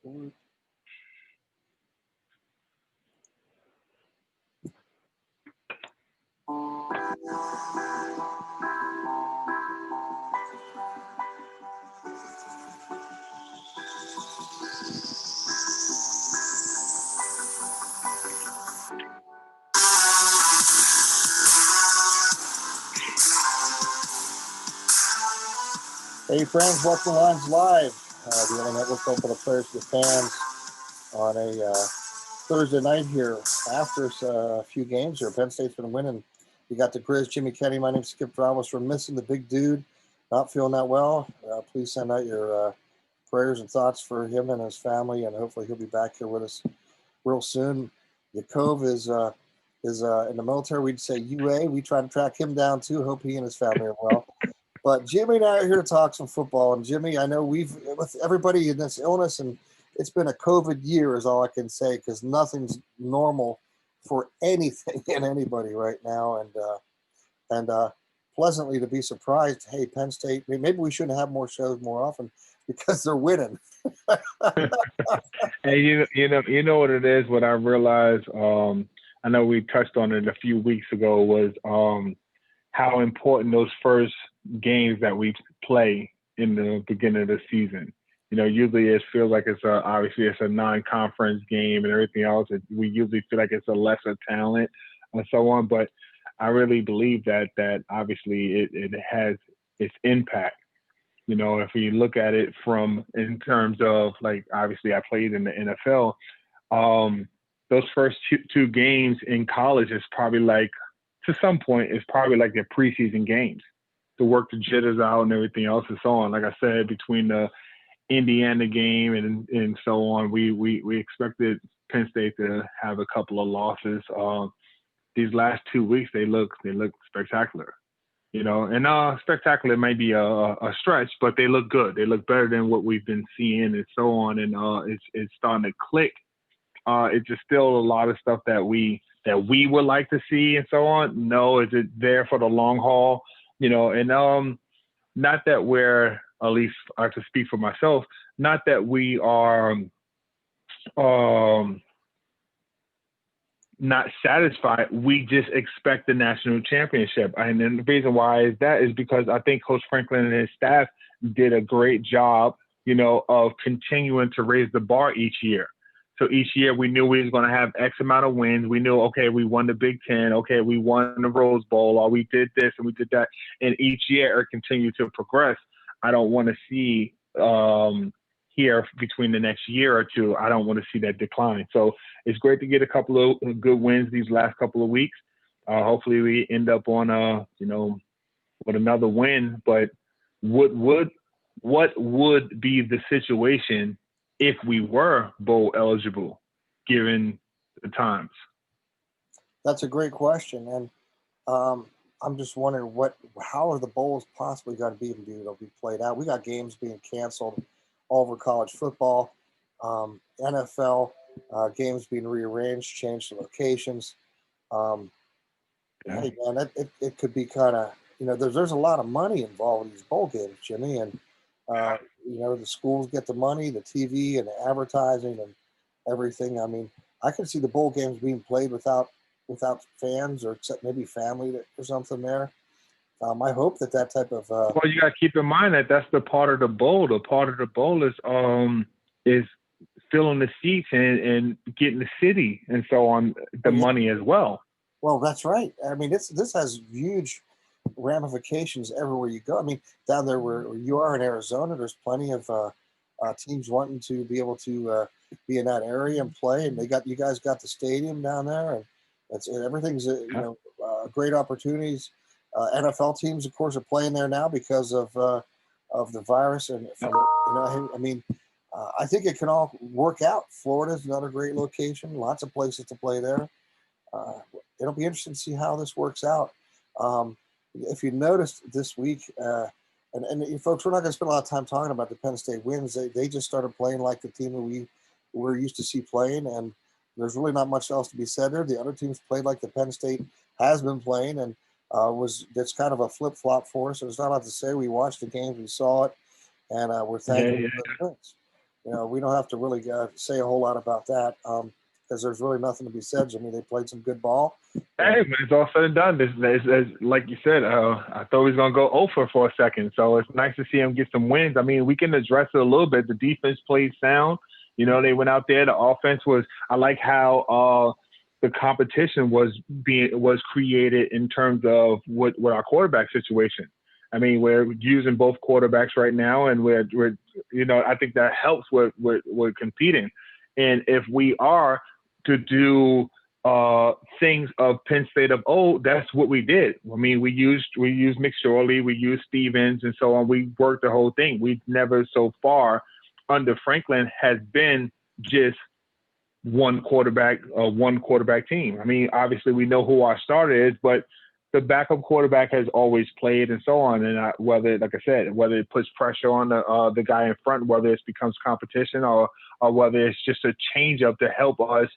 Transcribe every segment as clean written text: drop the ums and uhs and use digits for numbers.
Hey friends, welcome to Lines Live, the only network open for the players and the fans on a Thursday night here after a few games here. Penn State's been winning. You got the Grizz Jimmy Kennedy. My name's Skip Dreibelbis. We're missing the big dude, not feeling that well. Please send out your prayers and thoughts for him and his family, and hopefully he'll be back here with us real soon. Yaacov is in the military. We'd say UA. We try to track him down too. Hope he and his family are well. But Jimmy and I are here to talk some football. And Jimmy, I know we've, with everybody in this illness, and it's been a COVID year is all I can say, because nothing's normal for anything and anybody right now. And pleasantly to be surprised, hey, Penn State, maybe we shouldn't have more shows more often because they're winning. Hey, you know what it is, what I realized, I know we touched on it a few weeks ago, was how important those first games that we play in the beginning of the season. You know, usually it feels like obviously it's a non-conference game and everything else. We usually feel like it's a lesser talent and so on. But I really believe that obviously it has its impact. You know, if you look at it in terms of, like, obviously I played in the NFL. Those first two games in college is probably like, to some point, it's probably like their preseason games to work the jitters out and everything else and so on. Like I said, between the Indiana game and so on, we expected Penn State to have a couple of losses. These last 2 weeks, they look spectacular, you know. And spectacular might be a stretch, but they look good. They look better than what we've been seeing and so on. And it's starting to click. It's just still a lot of stuff that we would like to see and so on. No, is it there for the long haul? You know, and not that we're, at least I have to speak for myself, not that we are not satisfied. We just expect the national championship. And then the reason why is because I think Coach Franklin and his staff did a great job, you know, of continuing to raise the bar each year. So each year we knew we was going to have X amount of wins. We knew, okay, we won the Big Ten. Okay, we won the Rose Bowl, or we did this and we did that. And each year it continued to progress. I don't want to see here between the next year or two, I don't want to see that decline. So it's great to get a couple of good wins these last couple of weeks. Hopefully we end up on with another win. But what would be the situation if we were bowl eligible, given the times? That's a great question, and I'm just wondering how are the bowls possibly going to be played out? We got games being canceled all over college football, NFL games being rearranged, changed to locations. Hey man, it could be kind of, you know, there's a lot of money involved in these bowl games, Jimmy, and you know, the schools get the money, the TV and the advertising and everything. I mean, I can see the bowl games being played without fans, or except maybe family or something there. I hope that type of. Well, you got to keep in mind that that's the part of the bowl. The part of the bowl is filling the seats and getting the city and so on the money as well. Well, that's right. I mean, this has huge ramifications everywhere you go. I mean, down there where you are in Arizona, there's plenty of teams wanting to be able to be in that area and play, and you guys got the stadium down there, and everything's great opportunities. NFL teams, of course, are playing there now because of the virus, and I mean, I think it can all work out. Florida's another great location, lots of places to play there. It'll be interesting to see how this works out. If you noticed this week, and folks, we're not going to spend a lot of time talking about the Penn State wins. They just started playing like the team that we're used to see playing, and there's really not much else to be said there. The other teams played like the Penn State has been playing, and that's kind of a flip-flop for us. So there's not a lot to say. We watched the games, we saw it, and we're thankful for the wins. we don't have to really say a whole lot about that because there's really nothing to be said, Jimmy. They played some good ball. Hey, man, it's all said and done. This like you said, I thought he was going to go over for a second. So it's nice to see him get some wins. I mean, we can address it a little bit. The defense played sound. They went out there. The offense was – I like how the competition was created in terms of what our quarterback situation. I mean, we're using both quarterbacks right now, and we're I think that helps with competing. And if we are to do things of Penn State of old, that's what we did. I mean, we used McSorley, we used Stevens, and so on. We worked the whole thing. We've never so far under Franklin has been just one quarterback team. I mean, obviously we know who our starter is, but the backup quarterback has always played and so on. And whether it puts pressure on the guy in front, whether it becomes competition or whether it's just a change up to help us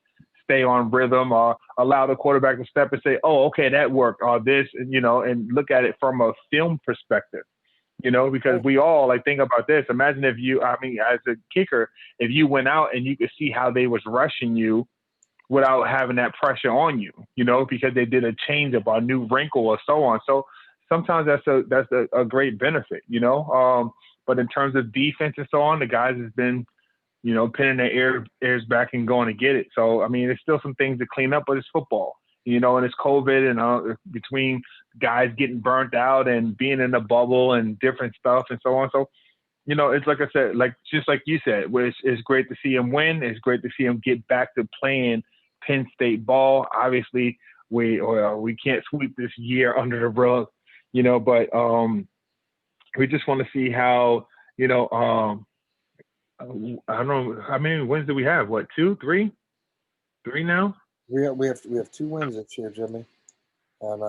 stay on rhythm or allow the quarterback to step and say, oh, okay, that worked, or this, and look at it from a film perspective, because we all think about this. Imagine if as a kicker, if you went out and you could see how they was rushing you without having that pressure on you, because they did a change up, a new wrinkle or so on. So sometimes that's a great benefit, but in terms of defense and so on, the guys has been, pinning their ears back and going to get it. So, I mean, there's still some things to clean up, but it's football, and it's COVID and between guys getting burnt out and being in a bubble and different stuff and so on. So, it's like I said, just like you said, it's great to see him win. It's great to see him get back to playing Penn State ball. Obviously, we can't sweep this year under the rug, but we just want to see how, I don't know how many wins do we have? What, 2, 3 now? We have 2 wins this year, Jimmy. And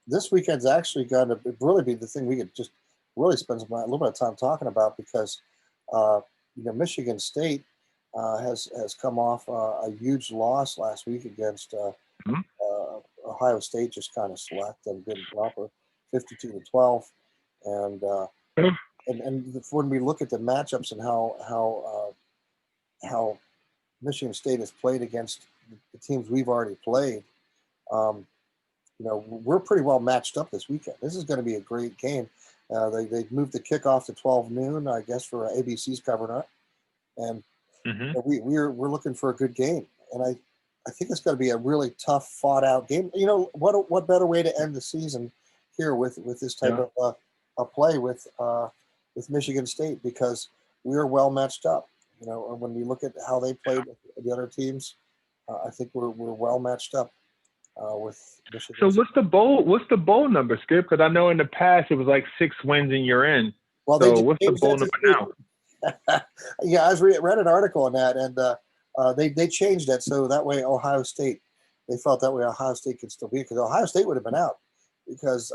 this weekend's actually going to really be the thing we could just really spend a little bit of time talking about because Michigan State has come off a huge loss last week against Ohio State. Just kind of slacked them, didn't proper, 52-12, and when we look at the matchups and how Michigan State has played against the teams we've already played, we're pretty well matched up this weekend. This is going to be a great game. They moved the kickoff to 12 noon, I guess, for ABC's covering it, and we're looking for a good game. And I think it's going to be a really tough, fought out game. What better way to end the season here with this type of play with Michigan State, because we are well matched up. When we look at how they played the other teams, I think we're well matched up with Michigan. So what's the bowl number, Skip? Because I know in the past it was like 6 wins and you're in. Well, so what's the bowl number now? Yeah, I read an article on that, and they changed that so that way Ohio State, they felt that way Ohio State could still be, because Ohio State would have been out because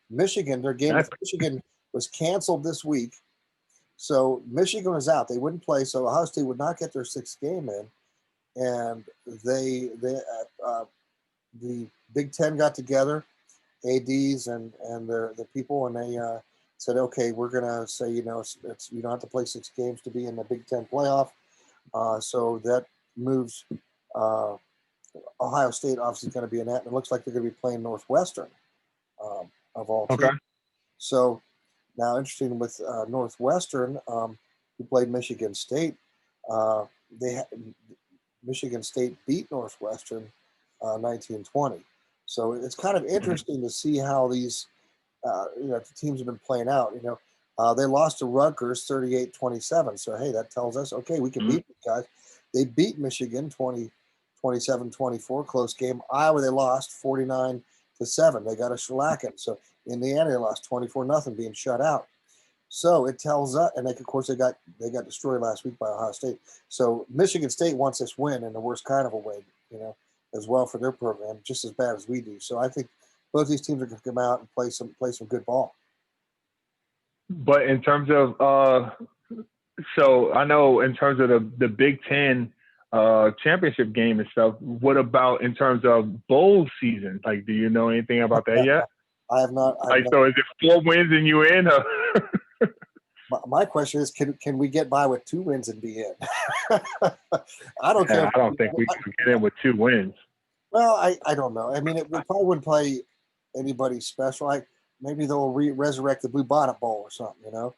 Michigan, their game with Michigan was canceled this week. So Michigan was out. They wouldn't play, so Ohio State would not get their 6th game in. And the Big Ten got together, ADs and the people, and they said, okay, we're going to say, you don't have to play 6 games to be in the Big Ten playoff. So that moves Ohio State obviously is going to be in that. And it looks like they're going to be playing Northwestern of all teams. Okay. So now, interesting with Northwestern, who played Michigan State, Michigan State beat Northwestern 19-20. So it's kind of interesting to see how these the teams have been playing out. They lost to Rutgers 38-27. So hey, that tells us okay, we can beat these guys. They beat Michigan 27-24, close game. Iowa, they lost 49-7. They got a shellacking. So Indiana, they lost 24-0, being shut out. So it tells us, and of course they got destroyed last week by Ohio State. So Michigan State wants this win in the worst kind of a way, as well for their program, just as bad as we do. So I think both these teams are going to come out and play some good ball. But in terms of, so I know in terms of the Big Ten championship game and stuff, what about in terms of bowl season? Like, do you know anything about that yet? I have not. So is it 4 wins and you in? My question is, can we get by with 2 wins and be in? I don't care. I don't think we can get in with 2 wins. Well, I don't know. I mean, we probably wouldn't play anybody special. Maybe they'll resurrect the Blue Bonnet Bowl or something, you know?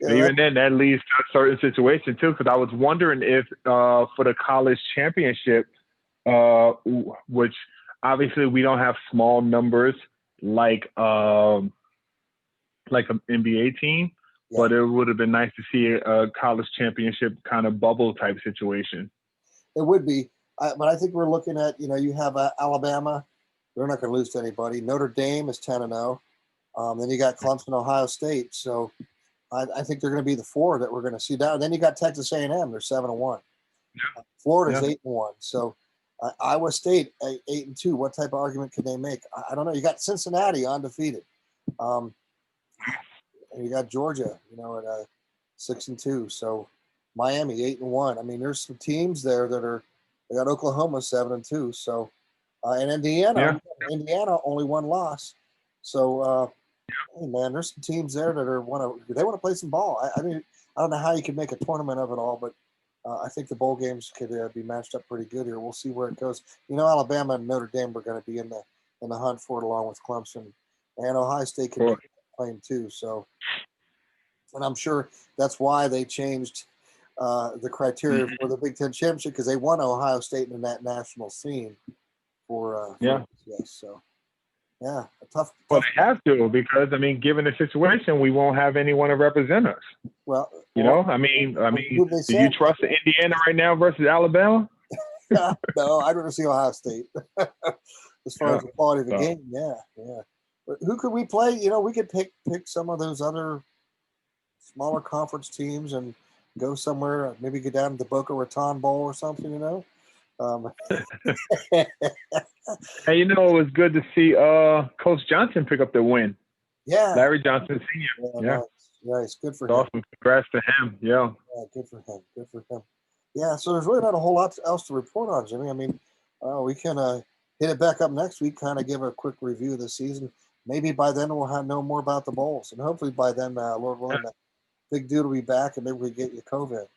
Even then, that leads to a certain situation, too, because I was wondering if for the college championship, which obviously we don't have small numbers like an NBA team, but it would have been nice to see a college championship kind of bubble type situation. It would be. But I think we're looking at, you have Alabama. They're not going to lose to anybody. Notre Dame is 10-0. Then you got Clemson, Ohio State. So I think they're going to be the 4 that we're going to see down. Then you got Texas A&M. They're 7-1. Florida's 8-1. So Iowa State 8-2. What type of argument can they make? I don't know. You got Cincinnati undefeated. And you got Georgia, at 6-2. So Miami 8-1. I mean, there's some teams there that they got Oklahoma 7-2. So and Indiana only 1 loss. So hey man, there's some teams there that want to play some ball. I mean, I don't know how you can make a tournament of it all, but I think the bowl games could be matched up pretty good here. We'll see where it goes. Alabama and Notre Dame are going to be in the hunt for it along with Clemson, and Ohio State can make a claim too. So, and I'm sure that's why they changed the criteria for the Big Ten championship, because they won Ohio State in that national scene for so. Yeah, tough. Well, they have to, because given the situation, we won't have anyone to represent us. Well, do you trust Indiana right now versus Alabama? No, I'd rather see Ohio State. As far as the quality of the game, yeah. But who could we play? We could pick some of those other smaller conference teams and go somewhere. Maybe get down to the Boca Raton Bowl or something. Hey, it was good to see Coach Johnson pick up the win. Yeah. Larry Johnson Sr. Yeah. Nice. Good for him. Awesome. Congrats to him. Yeah. Good for him. Yeah, so there's really not a whole lot else to report on, Jimmy. I mean, we can hit it back up next week, kind of give a quick review of the season. Maybe by then we'll know more about the bowls. And hopefully by then, Lord willing, the big dude will be back and maybe we get you COVID.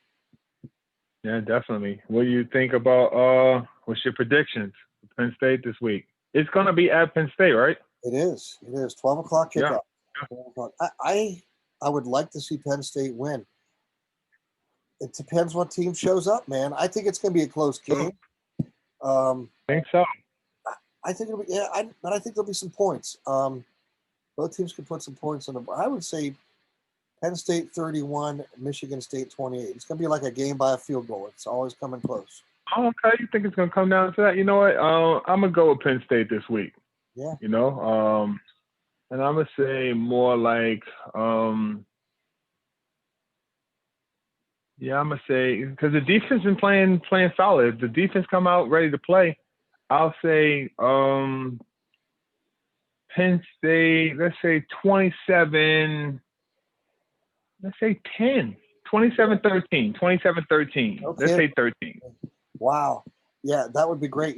Yeah, definitely. What do you think about what's your predictions for Penn State this week? It's going to be at Penn State, right? It is. 12 o'clock kickoff. Yeah. 12 o'clock. I would like to see Penn State win. It depends what team shows up, man. I think it's going to be a close game. I think so. I think it'll be, but I think there'll be some points. Both teams can put some points on the board. I would say Penn State 31, Michigan State 28. It's going to be like a game by a field goal. It's always coming close. Oh, okay. You think it's going to come down to that? You know what? I'm going to go with Penn State this week. Yeah. And I'm going to say more like, I'm going to say, because the defense been playing solid. If the defense come out ready to play, I'll say Penn State, let's say 27, let's say 10, 27-13, 27-13. Okay. Let's say 13. Wow. Yeah, that would be great.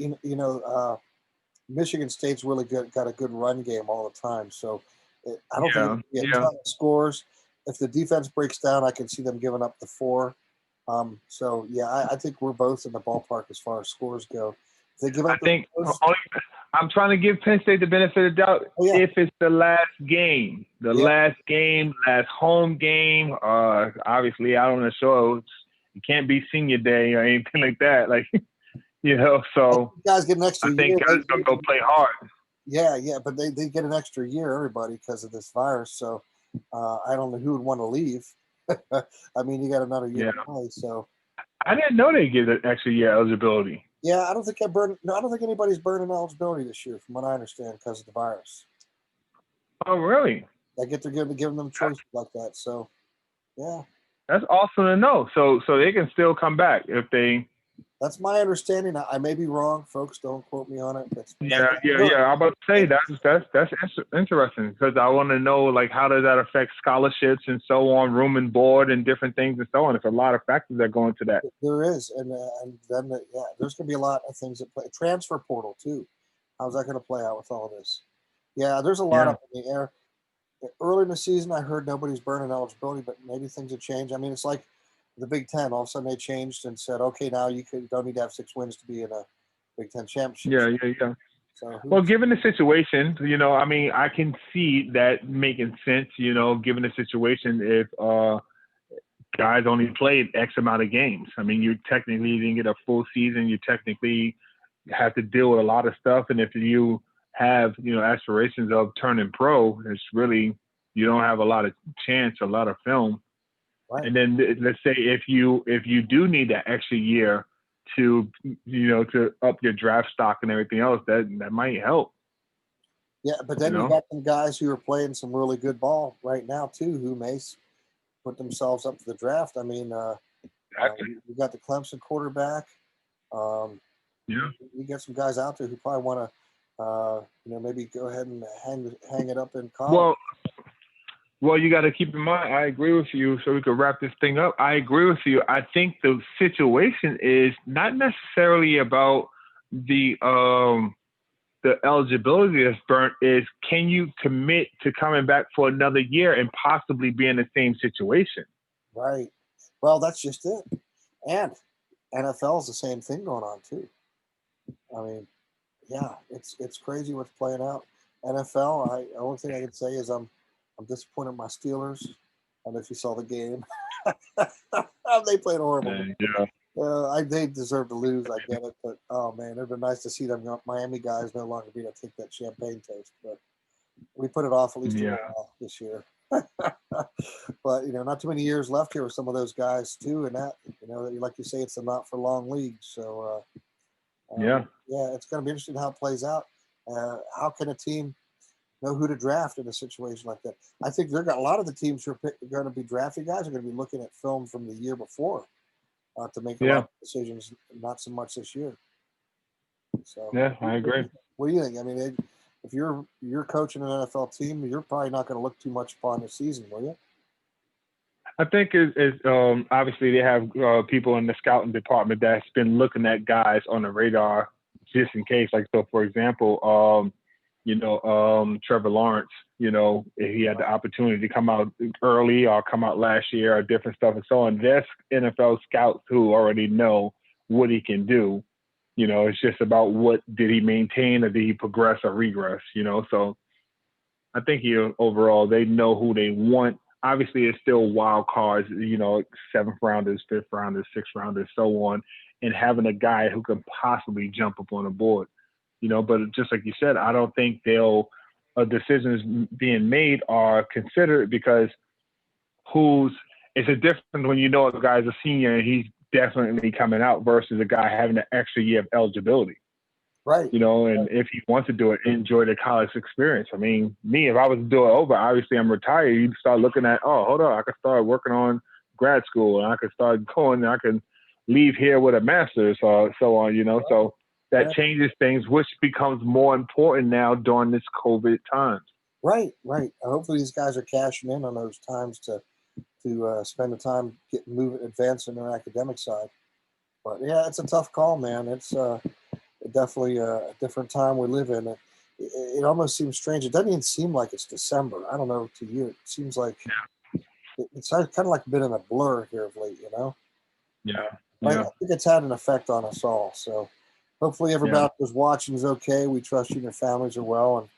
Michigan State's really good, got a good run game all the time. So I don't think it'll be a ton of scores. If the defense breaks down, I can see them giving up the 4. I think we're both in the ballpark as far as scores go. If they give up I'm trying to give Penn State the benefit of the doubt if it's the last game. Last home game. Obviously, out on the show, it can't be senior day or anything like that. So you guys get an extra year. I think guys going to go play hard. Yeah, but they get an extra year, everybody, because of this virus. So I don't know who would want to leave. I mean, you got another year to play. So I didn't know they give an extra year eligibility. Yeah, I don't think anybody's burning eligibility this year, from what I understand, because of the virus. Oh, really? I get they're giving them choices like that. So, yeah. That's awesome to know. So they can still come back if they. That's my understanding. I may be wrong, folks. Don't quote me on it. Yeah. I'm about to say that's interesting, because I want to know how does that affect scholarships and so on, room and board and different things and so on. There's a lot of factors that go into that. There is, and then there's going to be a lot of things that play. Transfer portal too. How's that going to play out with all this? Yeah, there's a lot up in the air. early in the season, I heard nobody's burning eligibility, but maybe things have changed. I mean, it's like the Big Ten. All of a sudden, they changed and said, okay, now you don't need to have 6 wins to be in a Big Ten championship. Yeah. So Well, given the situation, I mean, I can see that making sense. Given the situation, if guys only played X amount of games, I mean, you technically didn't get a full season. You technically have to deal with a lot of stuff, and if you have aspirations of turning pro, it's really you don't have a lot of chance, a lot of film. right. And then let's say if you do need that extra year to to up your draft stock and everything else, that might help. Yeah, but then you got some guys who are playing some really good ball right now too, who may put themselves up for the draft. I mean, we got the Clemson quarterback. You get some guys out there who probably want to, maybe go ahead and hang it up in college. Well, you got to keep in mind, I agree with you, so we could wrap this thing up. I agree with you. I think the situation is not necessarily about the eligibility that's burnt, is can you commit to coming back for another year and possibly be in the same situation? Right. Well, that's just it. And NFL is the same thing going on too. I mean, yeah, it's crazy what's playing out. NFL, the only thing I can say is I'm disappointed in my Steelers. I don't know if you saw the game. They played horrible. Yeah. They deserve to lose. I get it, but oh man, it'd been nice to see them Miami guys no longer be able to take that champagne toast. But we put it off at least a while this year. But not too many years left here with some of those guys too, and that like you say, it's a not for long league. So it's going to be interesting how it plays out. How can a team know who to draft in a situation like that? I think a lot of the teams who are going to be drafting guys are going to be looking at film from the year before to make a lot of decisions. Not so much this year. So I agree. What do you think? I mean, if you're coaching an NFL team, you're probably not going to look too much upon the season, will you? I think obviously they have people in the scouting department that's been looking at guys on the radar just in case. Like, so for example, Trevor Lawrence, if he had the opportunity to come out early or come out last year or different stuff and so on, there's NFL scouts who already know what he can do. It's just about what did he maintain or did he progress or regress, So I think overall they know who they want. Obviously, it's still wild cards, 7th rounders, 5th rounders, 6th rounders, so on, and having a guy who can possibly jump up on the board, But just like you said, I don't think decisions being made are considered because it's a difference when a guy's a senior and he's definitely coming out versus a guy having an extra year of eligibility. Right. And if he wants to do it, enjoy the college experience. I mean, if I was to do it over, obviously I'm retired. You start looking at, hold on, I could start working on grad school and I could start going and I can leave here with a master's or so on, Right. So that changes things, which becomes more important now during this COVID times. Right. Hopefully these guys are cashing in on those times to spend the time moving, advancing their academic side. But yeah, it's a tough call, man. It's definitely a different time we live in. It almost seems strange. It doesn't even seem like it's December. I don't know to you. It seems like it's kind of like been in a blur here of late, Yeah. I think it's had an effect on us all. So hopefully everybody who's watching is okay. We trust you and your families are well.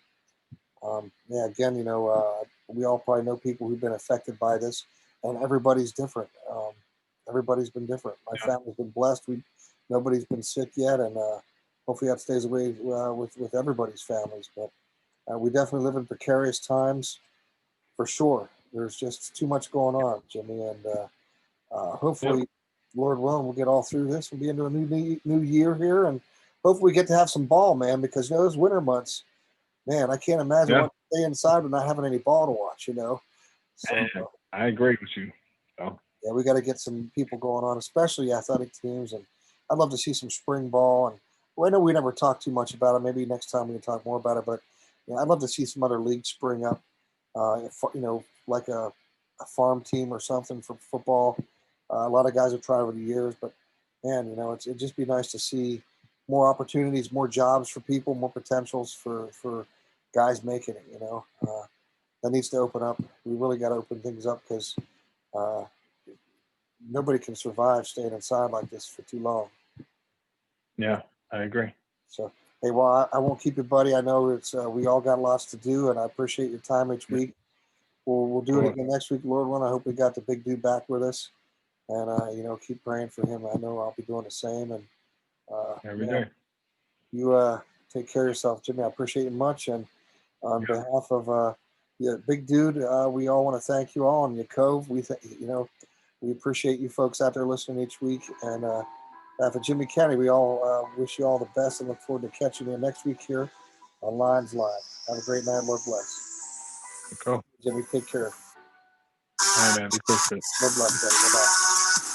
And again, we all probably know people who've been affected by this, and everybody's different. Everybody's been different. My family's been blessed. Nobody's been sick yet, and hopefully that stays away with everybody's families. But we definitely live in precarious times, for sure. There's just too much going on, Jimmy, and hopefully, Lord willing, we'll get all through this. We'll be into a new year here, and hopefully we get to have some ball, man, because those winter months, man, I can't imagine wanting to stay inside but not having any ball to watch, So I agree with you. So. Yeah, we got to get some people going on, especially athletic teams, and I'd love to see some spring ball. And I know we never talk too much about it. Maybe next time we can talk more about it. But I'd love to see some other leagues spring up. Like a farm team or something for football. A lot of guys have tried over the years, but man, it'd just be nice to see more opportunities, more jobs for people, more potentials for guys making it. that needs to open up. We really got to open things up because nobody can survive staying inside like this for too long. Yeah, I agree. So, hey, well, I won't keep you, buddy. I know it's we all got lots to do, and I appreciate your time each week. We'll do it again next week, Lord willing. I hope we got the big dude back with us, and keep praying for him. I know I'll be doing the same. And Every day. You take care of yourself, Jimmy. I appreciate you much, and on behalf of the big dude, we all want to thank you all, and Yaacov. We appreciate you folks out there listening each week, and for Jimmy Kennedy, we all wish you all the best and look forward to catching you next week here on Lions Live. Have a great night. Lord bless. Cool. Jimmy, take care. All right, man. Be safe. Lord bless, buddy. Bye-bye.